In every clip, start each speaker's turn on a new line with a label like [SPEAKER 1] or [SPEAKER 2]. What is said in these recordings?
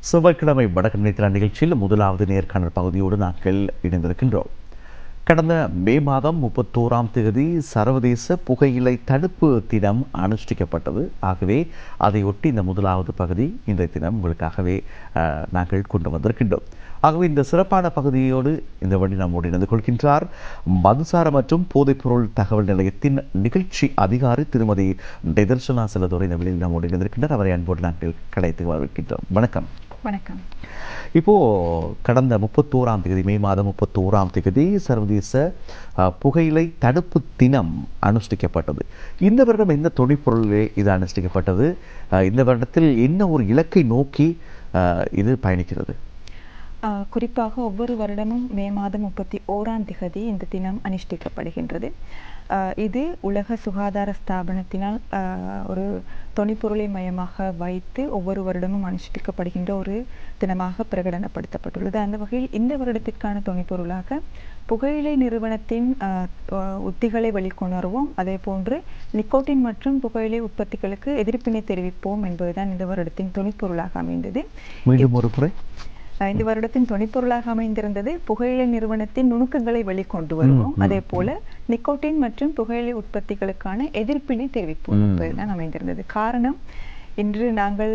[SPEAKER 1] செவ்வாய்க்கிழமை வடக்கு நிலைத்திற நிகழ்ச்சியில் முதலாவது நேர்காணல் பகுதியோடு நாங்கள் இணைந்திருக்கின்றோம். கடந்த மே மாதம் 31ஆம் தேதி சர்வதேச புகையிலை தடுப்பு தினம் அனுஷ்டிக்கப்பட்டது. ஆகவே அதையொட்டி இந்த முதலாவது பகுதி இன்றைய தினம் உங்களுக்காகவே நாங்கள் கொண்டு வந்திருக்கின்றோம். ஆகவே இந்த சிறப்பான பகுதியோடு இந்த வழி நம்மோடு இணைந்து கொள்கின்றார் மதுசார மற்றும் போதைப்பொருள் தகவல் நிலையத்தின் நிகழ்ச்சி அதிகாரி திருமதி நிதர்சனா செல்லதுரை இந்த வழியில் நம்மோடு இணைந்திருக்கின்றார். அவரை அன்போடு நாங்கள் கலைத்து வரவேற்கின்றோம். வணக்கம்.
[SPEAKER 2] வணக்கம்.
[SPEAKER 1] இப்போ கடந்த 31ஆம் தேதி மே மாதம் 31ஆம் தேதி சர்வதேச புகையிலை தடுப்பு தினம் அனுஷ்டிக்கப்பட்டது. இந்த வருடம் எந்த தொனிப்பொருளே இது அனுஷ்டிக்கப்பட்டது? இந்த வருடத்தில் என்ன ஒரு இலக்கை நோக்கி இது பயணிக்கிறது?
[SPEAKER 2] குறிப்பாக ஒவ்வொரு வருடமும் மே மாதம் 31ஆம் தேதி இந்த தினம் அனுஷ்டிக்கப்படுகின்றது. இது உலக சுகாதார ஸ்தாபனத்தினால் ஒரு தொனிப்பொருளை மையமாக வைத்து ஒவ்வொரு வருடமும் அனுஷ்டிக்கப்படுகின்ற ஒரு தினமாக பிரகடனப்படுத்தப்பட்டுள்ளது. அந்த வகையில் இந்த வருடத்திற்கான தொனிப்பொருளாக புகையிலை நிறுவனத்தின் உத்திகளை வெளிக்கொணர்வோம், அதே போன்று நிக்கோட்டின் மற்றும் புகையிலை உற்பத்திகளுக்கு எதிர்ப்பினை தெரிவிப்போம் என்பதுதான் இந்த வருடத்தின் தொனிப்பொருளாக அமைந்தது.
[SPEAKER 1] மீண்டும் ஒரு முறை,
[SPEAKER 2] இந்த வருடத்தின் தொனிப்பொருளாக அமைந்திருந்தது புகையிலை நிறுவனத்தின் நுணுக்கங்களை வெளிக்கொண்டு வருவோம், அதே போல நிக்கோட்டின் மற்றும் புகையிலை உற்பத்திகளுக்கான எதிர்ப்பினை தெரிவிப்போம் என்பதுதான் அமைந்திருந்தது. காரணம், இன்று நாங்கள்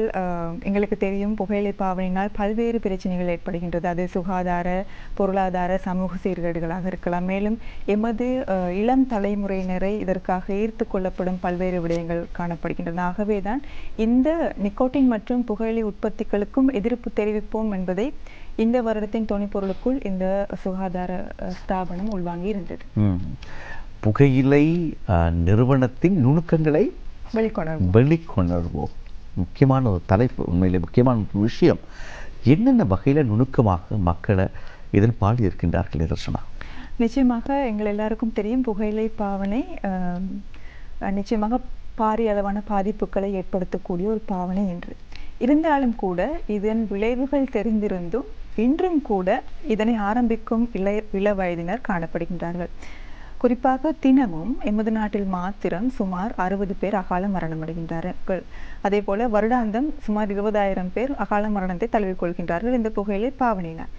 [SPEAKER 2] எங்களுக்கு தெரியும் புகையிலை பாவனையினால் பல்வேறு பிரச்சனைகள் ஏற்படுகின்றது. அது சுகாதார, பொருளாதார, சமூக சீர்கேடுகளாக இருக்கலாம். மேலும் எமது இளம் தலைமுறையினரை இதற்காக ஈர்த்து கொள்ளப்படும் பல்வேறு விடயங்கள் காணப்படுகின்றன. ஆகவேதான் இந்த நிக்கோட்டின் மற்றும் புகையிலை உற்பத்திகளுக்கும் எதிர்ப்பு தெரிவிப்போம் என்பதை இந்த வருடத்தின் தொனிப்பொருளுக்குள் இந்த சுகாதார ஸ்தாபனம் உள்வாங்கி இருந்தது.
[SPEAKER 1] புகையிலை நிறுவனத்தின் நுணுக்கங்களை வெளிக்கொணர்வோம். முக்கியமான ஒரு தலைப்பு, உண்மையிலே முக்கியமான ஒரு விஷயம். என்னென்ன வகையில் நுணுக்கமாக மக்களை இதன் பால் இருக்கின்றார்கள் நிதர்சனா?
[SPEAKER 2] நிச்சயமாக எங்கள் எல்லாருக்கும் தெரியும் புகையிலை பாவனை நிச்சயமாக பாரிய அளவான பாதிப்புகளை ஏற்படுத்தக்கூடிய ஒரு பாவனை என்று. இருந்தாலும் கூட இதன் விளைவுகள் தெரிந்திருந்தும் இன்றும் கூட இதனை ஆரம்பிக்கும் இள வயதினர் காணப்படுகின்றார்கள். குறிப்பாக தினமும் எமது நாட்டில் மாத்திரம் சுமார் 60 பேர் அகால மரணம் அடைகின்றார்கள். அதே போல வருடாந்தம் சுமார் 20,000 பேர் அகால மரணத்தை தழுவிக்கொள்கின்றார்கள் இந்த புகையிலை பாவனையினால்.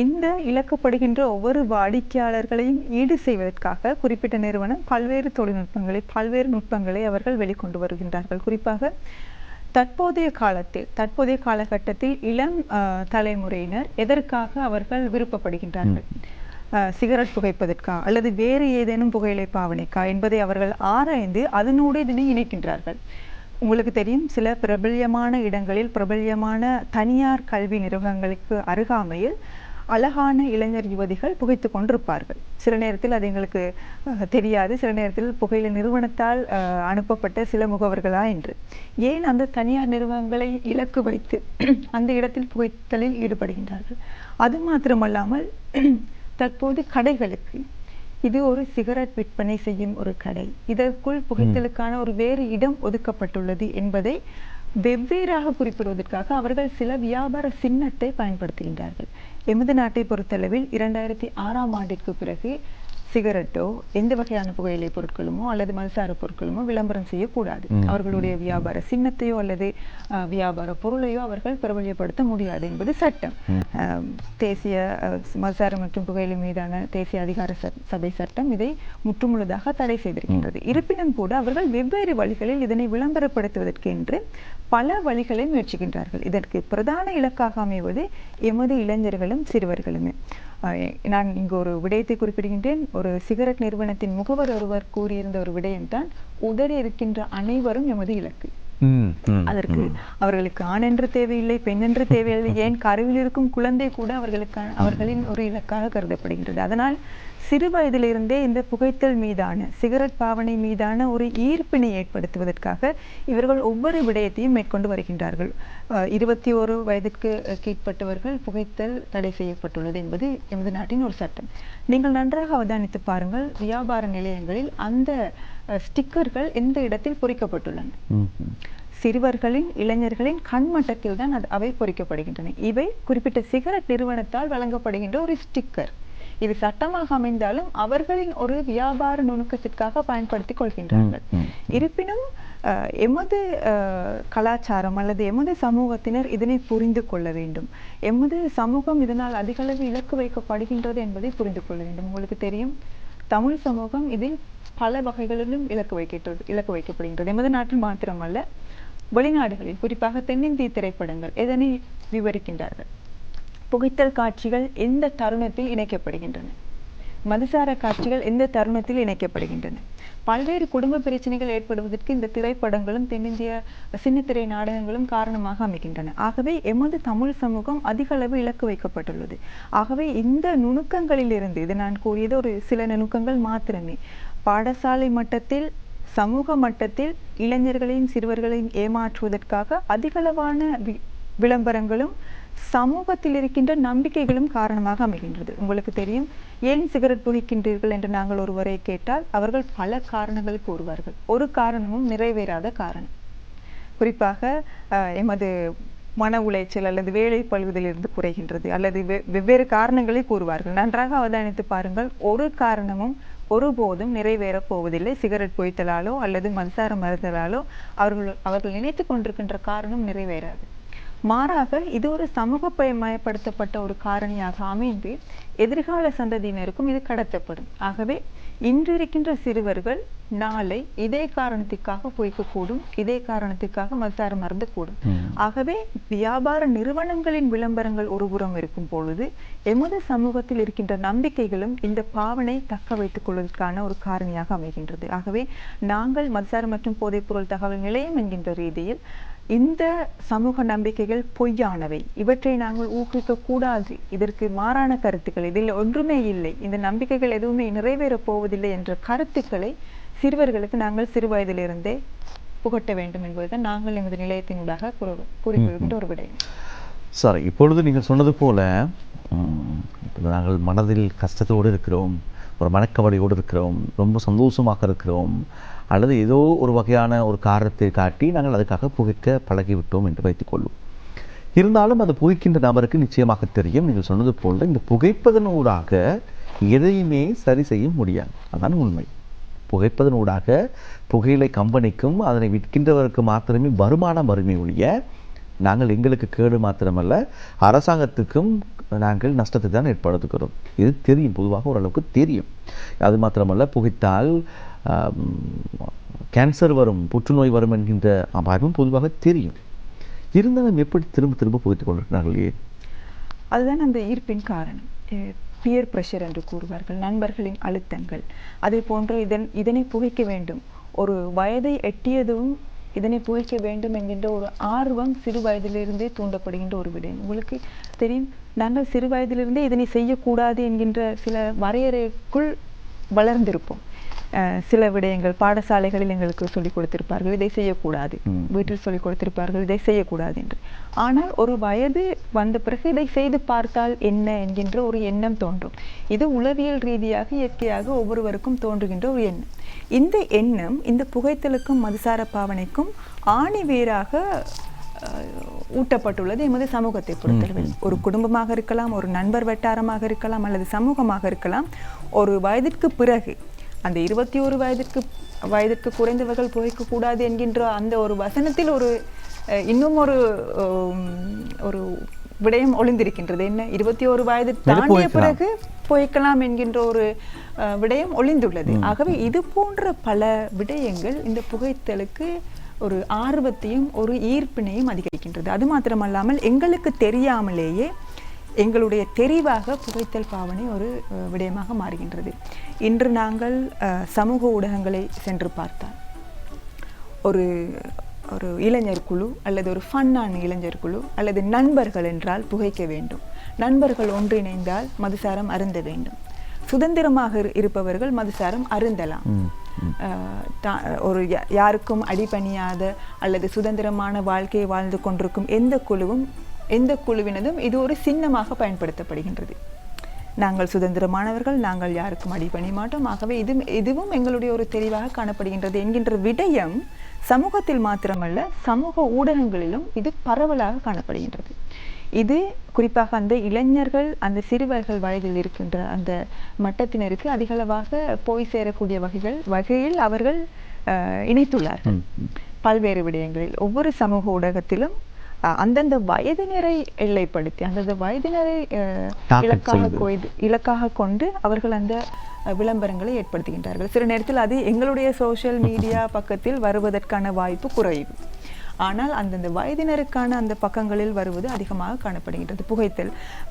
[SPEAKER 2] இந்த இழக்கப்படுகின்ற ஒவ்வொரு வாடிக்கையாளர்களையும் ஈடு செய்வதற்காக குறிப்பிட்ட நிறுவனம் பல்வேறு தொழில்நுட்பங்களை, பல்வேறு நுட்பங்களை அவர்கள் வெளிக்கொண்டு வருகின்றார்கள். குறிப்பாக தற்போதைய காலகட்டத்தில் இளம் தலைமுறையினர் எதற்காக அவர்கள் விருப்பப்படுகின்றார்கள்? சிகரெட் புகைப்பதற்கா அல்லது வேறு ஏதேனும் புகையிலை பாவனைக்கா என்பதை அவர்கள் ஆராய்ந்து அதனோடு இதனை இணைக்கின்றார்கள். உங்களுக்கு தெரியும், சில பிரபல்யமான இடங்களில் பிரபல்யமான தனியார் கல்வி நிறுவனங்களுக்கு அருகாமையில் அழகான இளைஞர் யுவதிகள் புகைத்து கொண்டிருப்பார்கள். சில நேரத்தில் அது எங்களுக்கு தெரியாது, சில நேரத்தில் புகையிலை நிறுவனத்தால் அனுப்பப்பட்ட சில முகவர்களா என்று. ஏன் அந்த தனியார் நிறுவனங்களை இலக்கு வைத்து அந்த இடத்தில் புகைத்தலில் ஈடுபடுகின்றார்கள்? அது மாத்திரமல்லாமல் தற்போது கடைகளுக்கு, இது ஒரு சிகரெட் விற்பனை செய்யும் ஒரு கடை, இதற்குள் புகைத்தலுக்கான ஒரு வேறு இடம் ஒதுக்கப்பட்டுள்ளது என்பதை வெவ்வேறாக குறிப்பிடுவதற்காக அவர்கள் சில வியாபார சின்னத்தை பயன்படுத்துகின்றார்கள். எமது நாட்டை பொறுத்தளவில் 2006ஆம் ஆண்டிற்கு பிறகு சிகரெட்டோ எந்த வகையான புகையிலை பொருட்களுமோ அல்லது மதுசார பொருட்களுமோ விளம்பரம் செய்யக்கூடாது. அவர்களுடைய வியாபார சின்னத்தையோ அல்லது வியாபார பொருளையோ அவர்கள் பிரபல்யப்படுத்த முடியாது என்பது சட்டம். தேசிய மதுசார மற்றும் புகையிலை மீதான தேசிய அதிகார சபை சட்டம் இதை முற்றுமுழுதாக தடை செய்திருக்கின்றது. இருப்பினும் கூட அவர்கள் வெவ்வேறு வழிகளில் இதனை விளம்பரப்படுத்துவதற்கு என்று பல வழிகளை முயற்சிக்கின்றார்கள். இதற்கு பிரதான இலக்காக அமைவது எமது இளைஞர்களும் சிறுவர்களுமே. நான் இங்கு ஒரு விடயத்தை குறிப்பிடுகின்றேன். ஒரு சிகரெட் நிறுவனத்தின் முகவர் ஒருவர் கூறியிருந்த ஒரு விடயம்தான், உதறி இருக்கின்ற அனைவரும் எமது இலக்கு. அதற்கு அவர்களுக்கு ஆண் என்று தேவையில்லை, பெண் என்று தேவையில்லை, ஏன் கருவில் இருக்கும் குழந்தை கூட அவர்களின் ஒரு இலக்காக கருதப்படுகின்றது. அதனால் சிறு வயதிலிருந்தே இந்த புகைத்தல் மீதான, சிகரெட் பாவனை மீதான ஒரு ஈர்ப்பினை ஏற்படுத்துவதற்காக இவர்கள் ஒவ்வொரு விடயத்தையும் மேற்கொண்டு வருகின்றார்கள். 21 வயதுக்கு கீழ்ப்பட்டவர்கள் புகைத்தல் தடை செய்யப்பட்டுள்ளது என்பது எமது நாட்டின் ஒரு சட்டம். நீங்கள் நன்றாக அவதானித்து பாருங்கள், வியாபார நிலையங்களில் அந்த ஸ்டிக்கர்கள் எந்த இடத்தில் பொறிக்கப்பட்டுள்ளன? சிறுவர்களின், இளைஞர்களின் கண்மட்டத்தில் தான் அவை பொறிக்கப்படுகின்றன. இவை குறிப்பிட்ட சிகரெட் நிறுவனத்தால் வழங்கப்படுகின்ற ஒரு ஸ்டிக்கர். இது சட்டமாக அமைந்தாலும் அவர்களின் ஒரு வியாபார நுணுக்கத்திற்காக பயன்படுத்திக் கொள்கின்றார்கள். இருப்பினும் எமது கலாச்சாரம் அல்லது எமது சமூகத்தினர் இதனை புரிந்து கொள்ள வேண்டும். எமது சமூகம் இதனால் அதிகளவு இலக்கு வைக்கப்படுகின்றது என்பதை புரிந்து கொள்ள வேண்டும். உங்களுக்கு தெரியும், தமிழ் சமூகம் இதில் பல வகைகளிலும் இலக்கு வைக்கப்படுகின்றது. எமது நாட்டில் மாத்திரமல்ல, வெளிநாடுகளில், குறிப்பாக தென்னிந்திய திரைப்படங்கள் எதனை விவரிக்கின்றார்கள்? புகைத்தல் காட்சிகள் எந்த தருணத்தில் இணைக்கப்படுகின்றன, மதுசார காட்சிகள் எந்த தருணத்தில் இணைக்கப்படுகின்றன. பல்வேறு குடும்ப பிரச்சனைகள் ஏற்படுவதற்கு இந்த திரைப்படங்களும் தென்னிந்திய சின்னத்திரை நாடகங்களும் காரணமாக அமைகின்றன. ஆகவே எமது தமிழ் சமூகம் அதிக அளவு இலக்கு வைக்கப்பட்டுள்ளது. ஆகவே இந்த நுணுக்கங்களிலிருந்து, இது நான் கூறியது ஒரு சில நுணுக்கங்கள் மாத்திரமே, பாடசாலை மட்டத்தில் சமூக மட்டத்தில் இளைஞர்களையும் சிறுவர்களையும் ஏமாற்றுவதற்காக அதிகளவான விளம்பரங்களும் சமூகத்தில் இருக்கின்ற நம்பிக்கைகளும் காரணமாக அமைகின்றது. உங்களுக்கு தெரியும், ஏன் சிகரெட் புகைக்கின்றீர்கள் என்று நாங்கள் ஒருவரை கேட்டால் அவர்கள் பல காரணங்கள் கூறுவார்கள். ஒரு காரணமும் நிறைவேறாத காரணம். குறிப்பாக எமது மன உளைச்சல் அல்லது வேலை பழுவதிலிருந்து குறைகின்றது அல்லது வெவ்வேறு காரணங்களை கூறுவார்கள். நன்றாக அவதானித்து பாருங்கள், ஒரு காரணமும் ஒருபோதும் நிறைவேறப் போவதில்லை. சிகரெட் புகைத்தலாலோ அல்லது மதுசாரம் மருந்தலாலோ அவர்கள் நினைத்து கொண்டிருக்கின்ற காரணம் நிறைவேறாது. மாறாக இது ஒரு சமூகமயப்படுத்தப்பட்ட ஒரு காரணியாக அமைந்து எதிர்கால சந்ததியினருக்கும் இது கடத்தப்படும். ஆகவே இன்று இருக்கின்ற சிறுவர்கள் நாளை இதே காரணத்திற்காக பொய்க்கக்கூடும், இதே காரணத்திற்காக மதுசாரம் மருந்தக்கூடும். ஆகவே வியாபார நிறுவனங்களின் விளம்பரங்கள் ஒருபுறம் இருக்கும் பொழுது எமது சமூகத்தில் இருக்கின்ற நம்பிக்கைகளும் இந்த பாவனை தக்க வைத்துக் கொள்வதற்கான ஒரு காரணியாக அமைகின்றது. ஆகவே நாங்கள் மதுசாரம் மற்றும் போதைப்பொருள் தகவல் நிலையம் என்கின்ற ரீதியில் இந்த சமூக நம்பிக்கைகள் பொய்யானவை, இவற்றை நாங்கள் ஊக்குவிக்க கூடாது, இதற்கு மாறான கருத்துக்கள், இதில் ஒன்றுமே இல்லை, இந்த நம்பிக்கைகள் எதுவுமே நிறைவேறப் போவதில்லை என்ற கருத்துக்களை சிறுவர்களுக்கு நாங்கள் சிறு வயதிலிருந்தே புகட்ட வேண்டும் என்பதுதான் நாங்கள் எமது நிலையத்தினூடாக கூறிக்கொள்கின்ற ஒரு விடயம்.
[SPEAKER 1] சரி, இப்பொழுது நீங்கள் சொன்னது போல நாங்கள் மனதில் கஷ்டத்தோடு இருக்கிறோம், ஒரு மனக்கவலையோடு இருக்கிறோம், ரொம்ப சந்தோஷமாக இருக்கிறோம், அல்லது ஏதோ ஒரு வகையான ஒரு காரணத்தை காட்டி நாங்கள் அதுக்காக புகைக்க பழகிவிட்டோம் என்று வைத்துக்கொள்வோம். இருந்தாலும் அது புகைக்கின்ற நபருக்கு நிச்சயமாக தெரியும், நீங்கள் சொன்னது போல இந்த புகைப்பதனூடாக எதையுமே சரி செய்ய முடியாது. அதான் உண்மை. புகைப்பதனூடாக புகையிலை கம்பெனிக்கும் அதனை விற்கின்றவருக்கு மாத்திரமே வருமானம் வறுமை ஒழிய நாங்கள் எங்களுக்கு கேடு மாத்திரமல்ல அரசாங்கத்துக்கும் நாங்கள் நஷ்டத்தை தான் ஏற்படுத்துகிறோம். இது தெரியும், பொதுவாக ஓரளவுக்கு தெரியும். அது மாத்திரமல்ல, புகைத்தால் கேன்சர் வரும், புற்றுநோய் வரும் என்கின்ற அபாயமும் பொதுவாக தெரியும். இருந்தாலும் எப்படி திரும்ப திரும்ப புகைத்துக் கொண்டிருக்கிறார்கள்? ஏன்?
[SPEAKER 2] அதுதான் அந்த ஈர்ப்பின் காரணம். பியர் பிரஷர் என்று கூறுவார்கள், நண்பர்களின் அழுத்தங்கள். அதே போன்று இதனை புகைக்க வேண்டும், ஒரு வயதை எட்டியதும் இதனை புகைக்க வேண்டும் என்கின்ற ஒரு ஆர்வம் சிறு வயதிலிருந்தே தூண்டப்படுகின்ற ஒரு விடயம். உங்களுக்கு தெரியும், நாங்கள் சிறு வயதிலிருந்தே இதனை செய்யக்கூடாது என்கின்ற சில வரையறைக்குள் வளர்ந்திருப்போம். சில விடயங்கள் பாடசாலைகளில் எங்களுக்கு சொல்லிக் கொடுத்திருப்பார்கள், இதை செய்யக்கூடாது, வீட்டில் சொல்லிக் கொடுத்திருப்பார்கள், இதை செய்யக்கூடாது என்று. ஆனால் ஒரு வயது வந்த பிறகு இதை செய்து பார்த்தால் என்ன என்கின்ற ஒரு எண்ணம் தோன்றும். இது உளவியல் ரீதியாக இயற்கையாக ஒவ்வொருவருக்கும் தோன்றுகின்ற ஒரு எண்ணம். இந்த எண்ணம் இந்த புகைத்தலுக்கும் மதுசார பாவனைக்கும் ஆணிவேராக ஊட்டப்பட்டுள்ளது எமது சமூகத்தை பொறுத்தளவில். ஒரு குடும்பமாக இருக்கலாம், ஒரு நண்பர் வட்டாரமாக இருக்கலாம், அல்லது சமூகமாக இருக்கலாம். ஒரு வயதிற்கு பிறகு அந்த 21 வயதிற்கு குறைந்தவர்கள் புகைக்கக்கூடாது என்கின்ற அந்த ஒரு வசனத்தில் ஒரு இன்னும் ஒரு விடயம் ஒளிந்திருக்கின்றது. என்ன, 21 வயது தாண்டிய பிறகு புகைக்கலாம் என்கின்ற ஒரு விடயம் ஒளிந்துள்ளது. ஆகவே இது போன்ற பல விடயங்கள் இந்த புகைத்தலுக்கு ஒரு ஆர்வத்தையும் ஒரு ஈர்ப்பினையும் அதிகரிக்கின்றது. அது மாத்திரமல்லாமல் எங்களுக்கு தெரியாமலேயே எங்களுடைய தெரிவாக புகைத்தல் பாவனை ஒரு விடயமாக மாறுகின்றது. இன்று நாங்கள் சமூக ஊடகங்களை சென்று பார்த்தால் ஒரு ஒரு இளைஞர் குழு அல்லது ஒரு ஃபன்னான இளைஞர் குழு அல்லது நண்பர்கள் என்றால் புகைக்க வேண்டும், நண்பர்கள் ஒன்றிணைந்தால் மதுசாரம் அருந்த வேண்டும், சுதந்திரமாக இருப்பவர்கள் மதுசாரம் அருந்தலாம், ஒரு யாருக்கும் அடிபணியாத அல்லது சுதந்திரமான வாழ்க்கையை வாழ்ந்து கொண்டிருக்கும் எந்த குழுவினதும் இது ஒரு சின்னமாக பயன்படுத்தப்படுகின்றது. நாங்கள் சுதந்திரமானவர்கள், நாங்கள் யாருக்கும் அடிபணி மாட்டோம், ஆகவே இதுவும் எங்களுடைய ஒரு தெரிவாக காணப்படுகின்றது என்கின்ற விடயம் சமூகத்தில் மாத்திரமல்ல சமூக ஊடகங்களிலும் இது பரவலாக காணப்படுகின்றது. இது குறிப்பாக அந்த இளைஞர்கள், அந்த சிறுவர்கள் வயதில் இருக்கின்ற அந்த மட்டத்தினருக்கு அதிகளவாக போய் சேரக்கூடிய வகையில் அவர்கள் இணைத்துள்ளார்கள். பல்வேறு விடயங்களில் ஒவ்வொரு சமூக ஊடகத்திலும் அந்தந்த வயதினரை எல்லைப்படுத்தி அந்தந்த வயதினரை இலக்காக கொண்டு அவர்கள் அந்த விளம்பரங்களை ஏற்படுத்துகின்றார்கள். சில நேரத்தில் அது எங்களுடைய சோஷியல் மீடியா பக்கத்தில் வருவதற்கான வாய்ப்பு குறைவு. ஆனால் அந்தந்த வயதினருக்கான அந்த பக்கங்களில் வருவது அதிகமாக காணப்படுகின்றது.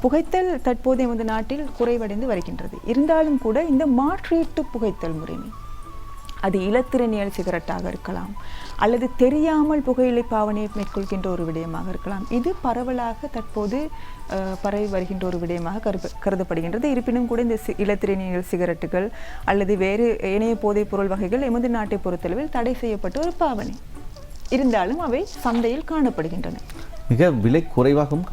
[SPEAKER 2] புகைத்தல் தற்போதைய இந்த நாட்டில் குறைவடைந்து வருகின்றது. இருந்தாலும் கூட இந்த மாற்றீட்டு புகைத்தல் முறைமை, அது இலத்திரனியல் சிகரெட்டாக இருக்கலாம் அல்லது தெரியாமல் புகையிலை பாவனையை மேற்கொள்கின்ற ஒரு விடயமாக இருக்கலாம். இது பரவலாக தற்போது பரவி வருகின்ற ஒரு விடயமாக கருதப்படுகின்றது. இருப்பினும் கூட இந்த இலத்திரனியல் சிகரெட்டுகள் அல்லது வேறு ஏனைய போதைப் பொருள் வகைகள் எமது நாட்டை பொறுத்தளவில் தடை செய்யப்பட்ட ஒரு பாவனை. இருந்தாலும் அவை சந்தையில் காணப்படுகின்றன.
[SPEAKER 1] மிக விலை குறைவாகவும்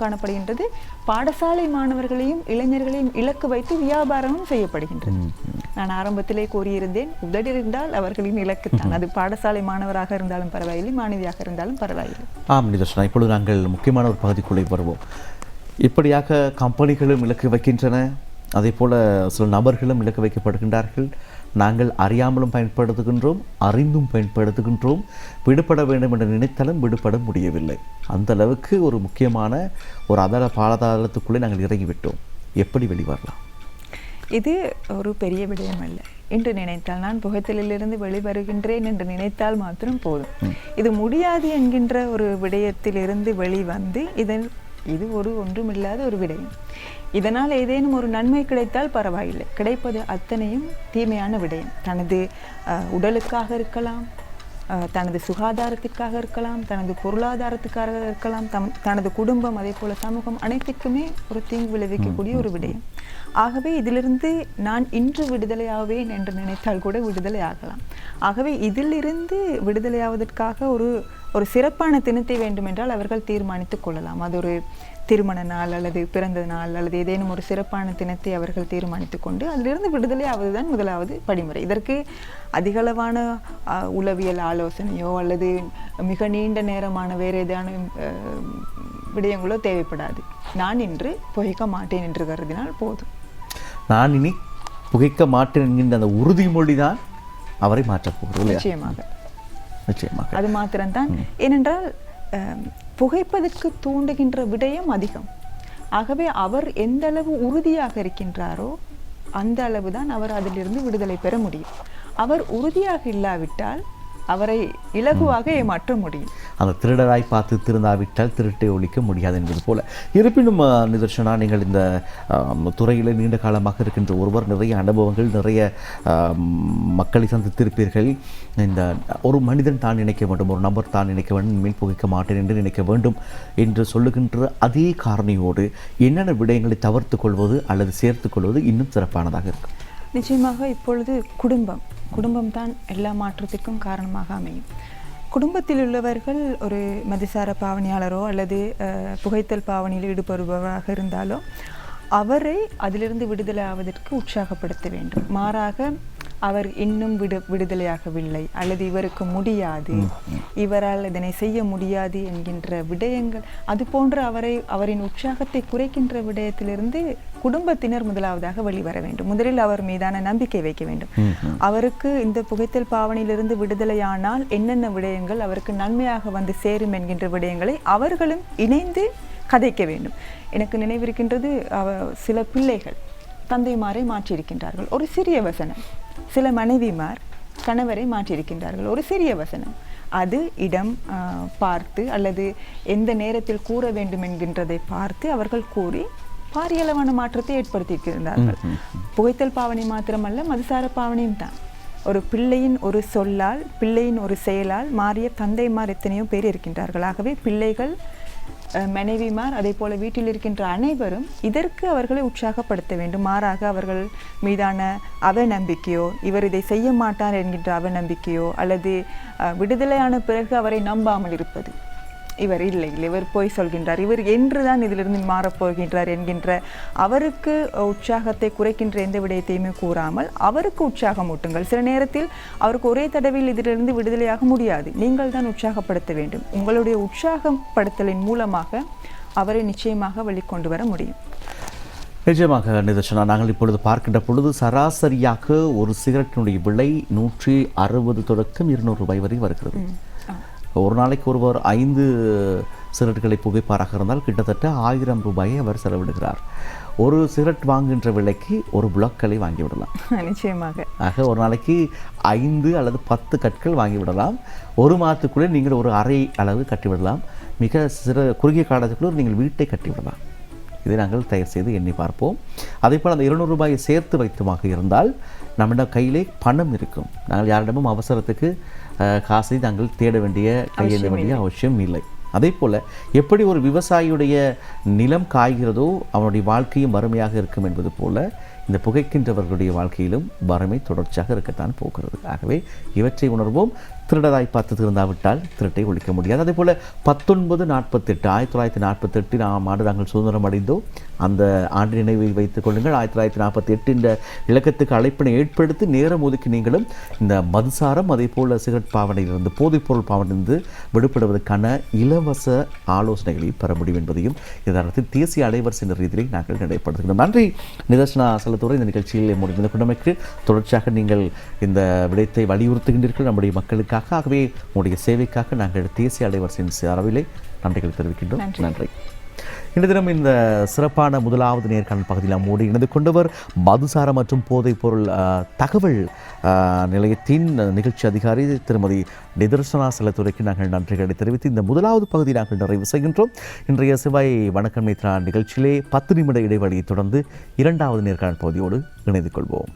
[SPEAKER 1] காணப்படுகின்றது. பாடசாலை மாணவர்களையும் இளைஞர்களையும் இலக்கு வைத்து வியாபாரமும் செய்யப்படுகின்றது. நான் ஆரம்பத்திலே கூறியிருந்தேன், உதடி இருந்தால் அவர்களின் இலக்குத்தான். அது பாடசாலை மாணவராக இருந்தாலும் பரவாயில்லை, மாணவியாக இருந்தாலும் பரவாயில்லை. நிதர்ஷனா, இப்பொழுது நாங்கள் முக்கியமான ஒரு பகுதிக்குள்ளே வருவோம். இப்படியாக கம்பெனிகளும் இலக்கு வைக்கின்றன, அதே போல சில நபர்களும் இலக்கு வைக்கப்படுகின்றார்கள். நாங்கள் அறியாமலும் பயன்படுத்துகின்றோம், அறிந்தும் பயன்படுத்துகின்றோம். விடுபட வேண்டும் என்று நினைத்தாலும் விடுபட முடியவில்லை. அந்த அளவுக்கு ஒரு முக்கியமான ஒரு பாதாளத்துக்குள்ளே நாங்கள் இறங்கிவிட்டோம். எப்படி வெளிவரலாம்?
[SPEAKER 2] இது ஒரு பெரிய விடயம் அல்ல. என்று நினைத்தால், நான் புகைத்தலிலிருந்து வெளிவருகின்றேன் என்று நினைத்தால் மாத்திரம் போதும். இது முடியாது என்கின்ற ஒரு விடயத்திலிருந்து வெளிவந்து இது ஒன்றுமில்லாத ஒரு விடயம். இதனால் ஏதேனும் ஒரு நன்மை கிடைத்தால் பரவாயில்லை. கிடைப்பது அத்தனையும் தீமையான விடயம். தனது உடலுக்காக இருக்கலாம், தனது சுகாதாரத்திற்காக இருக்கலாம், தனது பொருளாதாரத்துக்காக இருக்கலாம், தனது குடும்பம், அதே போல சமூகம், அனைத்துக்குமே ஒரு தீங்கு விளைவிக்கக்கூடிய ஒரு விடயம். ஆகவே இதிலிருந்து நான் இன்று விடுதலையாவேன் என்று நினைத்தால் கூட விடுதலை ஆகலாம். ஆகவே இதிலிருந்து விடுதலையாவதற்காக ஒரு சிறப்பான தினத்தை வேண்டுமென்றால் அவர்கள் தீர்மானித்துக் கொள்ளலாம். அது ஒரு திருமண நாள் அல்லது பிறந்த நாள் அல்லது ஏதேனும் ஒரு சிறப்பான தினத்தை அவர்கள் தீர்மானித்துக் கொண்டு அதிலிருந்து விடுதலை ஆவதுதான் முதலாவது படிமுறை. இதற்கு அதிகளவான உளவியல் ஆலோசனையோ அல்லது மிக நீண்ட நேரமான வேறு ஏதான விடயங்களோ தேவைப்படாது. நான் இன்று புகைக்க மாட்டேன் என்று கருதினால் போதும்.
[SPEAKER 1] நான் இனி புகைக்க மாட்டேன் என்கின்ற அந்த உறுதிமொழி தான் அவரை மாற்றப் போகிறோம்.
[SPEAKER 2] நிச்சயமாக அது மாத்திரம்தான். ஏனென்றால் புகைப்பதற்கு தூண்டுகின்ற விடயம் அதிகம். ஆகவே அவர் எந்த அளவு உறுதியாக இருக்கின்றாரோ அந்த அளவுதான் அவர் அதிலிருந்து விடுதலை பெற முடியும். அவர் உறுதியாக இல்லாவிட்டால் அவரை இலகுவாக ஏமாற்ற முடியும்.
[SPEAKER 1] அந்த திருடராய் பார்த்து திருந்தாவிட்டால் திருட்டை ஒழிக்க முடியாது என்பது போல. இருப்பினும் நிதர்ஷனா, நீங்கள் இந்த துறையில் நீண்ட காலமாக இருக்கின்ற ஒருவர், நிறைய அனுபவங்கள், நிறைய மக்களை சந்தித்திருப்பீர்கள். இந்த ஒரு மனிதன் தான் நினைக்க வேண்டும், ஒரு நபர் தான் நினைக்க வேண்டும், மேல் புகைக்க மாட்டேன் என்று நினைக்க வேண்டும் என்று சொல்லுகின்ற அதே காரணியோடு என்னென்ன விடயங்களை தவிர்த்து கொள்வது அல்லது சேர்த்து கொள்வது இன்னும் சிறப்பானதாக இருக்கும்?
[SPEAKER 2] நிச்சயமாக இப்பொழுது குடும்பம் தான் எல்லா மாற்றத்திற்கும் காரணமாக அமையும். குடும்பத்தில் உள்ளவர்கள் ஒரு மதுசார பாவனையாளரோ அல்லது புகைத்தல் பாவனையில் ஈடுபடுபவராக இருந்தாலோ அவரை அதிலிருந்து விடுதலை ஆவதற்கு உற்சாகப்படுத்த வேண்டும். மாறாக அவர் இன்னும் விடுதலையாகவில்லை அல்லது இவருக்கு முடியாது, இவரால் இதனை செய்ய முடியாது என்கின்ற விடயங்கள், அது போன்ற அவரின் உற்சாகத்தை குறைக்கின்ற விடயத்திலிருந்து குடும்பத்தினர் முதலாவதாக வெளிவர வேண்டும். முதலில் அவர் மீதான நம்பிக்கை வைக்க வேண்டும். அவருக்கு இந்த புகைத்தல் பாவனையிலிருந்து விடுதலையானால் என்னென்ன விடயங்கள் அவருக்கு நன்மையாக வந்து சேரும் என்கின்ற விடயங்களை அவர்களும் இணைந்து கதைக்க வேண்டும். எனக்கு நினைவிருக்கின்றது, சில பிள்ளைகள் தந்தைமாரை மாற்றியிருக்கின்றார்கள். ஒரு சிறிய வசனம். சில மனைவிமார் கணவரை மாற்றியிருக்கின்றார்கள். ஒரு சிறிய வசனம். அது இடம் பார்த்து அல்லது எந்த நேரத்தில் கூற வேண்டும் என்கின்றதை பார்த்து அவர்கள் கூறி பாரியளவான மாற்றத்தை ஏற்படுத்தியிருக்கின்றார்கள். புகைத்தல் பாவனை மாத்திரமல்ல, மதுசார பாவனையும் தான். ஒரு பிள்ளையின் ஒரு சொல்லால், பிள்ளையின் ஒரு செயலால் மாறிய தந்தைமார் எத்தனையோ பேர் இருக்கின்றார்கள். ஆகவே பிள்ளைகள், மனைவிமார், அதே போல வீட்டில் இருக்கின்ற அனைவரும் இதற்கு அவர்களை உற்சாகப்படுத்த வேண்டும். மாறாக அவர்கள் மீதான அவநம்பிக்கையோ, இவர் இதை செய்ய மாட்டார் என்கின்ற அவநம்பிக்கையோ அல்லது விடுதலையான பிறகு அவரை நம்பாமல் இருப்பது, இவர் இல்லை, இவர் போய் சொல்கின்றார், இவர் என்றுதான் இதிலிருந்து மாறப்போகின்றார் என்கின்ற அவருக்கு உற்சாகத்தை குறைக்கின்ற எந்த விடயத்தையுமே கூறாமல் அவருக்கு உற்சாகம் ஊட்டுங்கள். சில நேரத்தில் அவருக்கு ஒரே தடவையில் இதிலிருந்து விடுதலையாக முடியாது. நீங்கள் தான் உற்சாகப்படுத்த வேண்டும். உங்களுடைய உற்சாகப்படுத்தலின் மூலமாக அவரை நிச்சயமாக வெளிக்கொண்டு வர முடியும்.
[SPEAKER 1] நிஜமாக நிதர்ஷனா, நாங்கள் இப்பொழுது பார்க்கின்ற பொழுது சராசரியாக ஒரு சிகரெட்டினுடைய விலை 160 தொடக்கம் 200 ரூபாய் வரை வருகிறது. ஒரு நாளைக்கு ஒருவர் 5 சிகரெட்டுகளை புகைப்பாராக இருந்தால் கிட்டத்தட்ட 1000 ரூபாயை அவர் செலவிடுகிறார். ஒரு சிகரெட் வாங்குகின்ற விலைக்கு ஒரு புளக்கலை வாங்கிவிடலாம்.
[SPEAKER 2] நிச்சயமாக.
[SPEAKER 1] ஆக ஒரு நாளைக்கு 5 அல்லது 10 கற்கள் வாங்கிவிடலாம். ஒரு மாதத்துக்குள்ளே நீங்கள் ஒரு அறை அளவு கட்டிவிடலாம். மிக குறுகிய காலத்துக்குள்ளே நீங்கள் வீட்டை கட்டிவிடலாம். இதை நாங்கள் தயார் செய்து எண்ணி பார்ப்போம். அதே போல் அந்த 200 ரூபாயை சேர்த்து வைத்துமாக இருந்தால் நம்மிடம் கையிலே பணம் இருக்கும். நாங்கள் யாரிடமும் அவசரத்துக்கு காசை நாங்கள் தேட வேண்டிய கையெழுத வேண்டிய அவசியம் இல்லை. அதே போல் எப்படி ஒரு விவசாயியுடைய நிலம் காய்கிறதோ அவனுடைய வாழ்க்கையும் வறுமையாக இருக்கும் என்பது போல இந்த புகைக்கின்றவர்களுடைய வாழ்க்கையிலும் வறுமை தொடர்ச்சியாக இருக்கத்தான் போகிறது. ஆகவே இவற்றை உணர்வோம். திருடராய் பார்த்து திருந்தாவிட்டால் திருட்டை ஒழிக்க முடியாது. அதே போல் 1948 1948 ஆண்டு நாங்கள் சுதந்திரம் அடைந்தோம். அந்த ஆண்டு நினைவை வைத்துக் கொள்ளுங்கள். 1948 இந்த இலக்கத்துக்கு அழைப்பினை ஏற்படுத்தி நேரம் ஒதுக்கி நீங்களும் இந்த மதுசாரம் அதே போல் சிகரெட் பாவனையிலிருந்து போதைப்பொருள் பாவனையிலிருந்து விடுபடுவதற்கான இலவச ஆலோசனைகளை பெற முடியும் என்பதையும் இதற்கு தேசிய அலைவரிசை என்ற ரீதியில் நாங்கள் நடைபெறுகிறோம். நன்றி நிதர்ஷனா செல்லத்துறை. இந்த நிகழ்ச்சியில் முடிந்த குணமைக்கு தொடர்ச்சியாக நீங்கள் இந்த விடயத்தை வலியுறுத்துகின்றீர்கள் நம்முடைய மக்களுக்கு. ஆகவே உங்களுடைய சேவைக்காக நாங்கள் தேசிய அலைவரிசையின் சார்பிலே நன்றிகள் தெரிவிக்கின்றோம். நன்றி. இன்று தினம் இந்த சிறப்பான முதலாவது நேர்காணல் பகுதியில் நம்மோடு இணைந்து கொண்டவர் மதுசார மற்றும் போதைப் பொருள் தகவல் நிலையத்தின் நிகழ்ச்சி அதிகாரி திருமதி நிதர்சனா செல்லத்துறைக்கு நாங்கள் நன்றிகளை தெரிவித்து இந்த முதலாவது பகுதி நாங்கள் நிறைவு செய்கின்றோம். இன்றைய சிவாய் வணக்கம் நேத்ரா நிகழ்ச்சியிலே 10 நிமிட இடைவெளியை தொடர்ந்து இரண்டாவது நேர்காணல் பகுதியோடு இணைந்து கொள்வோம்.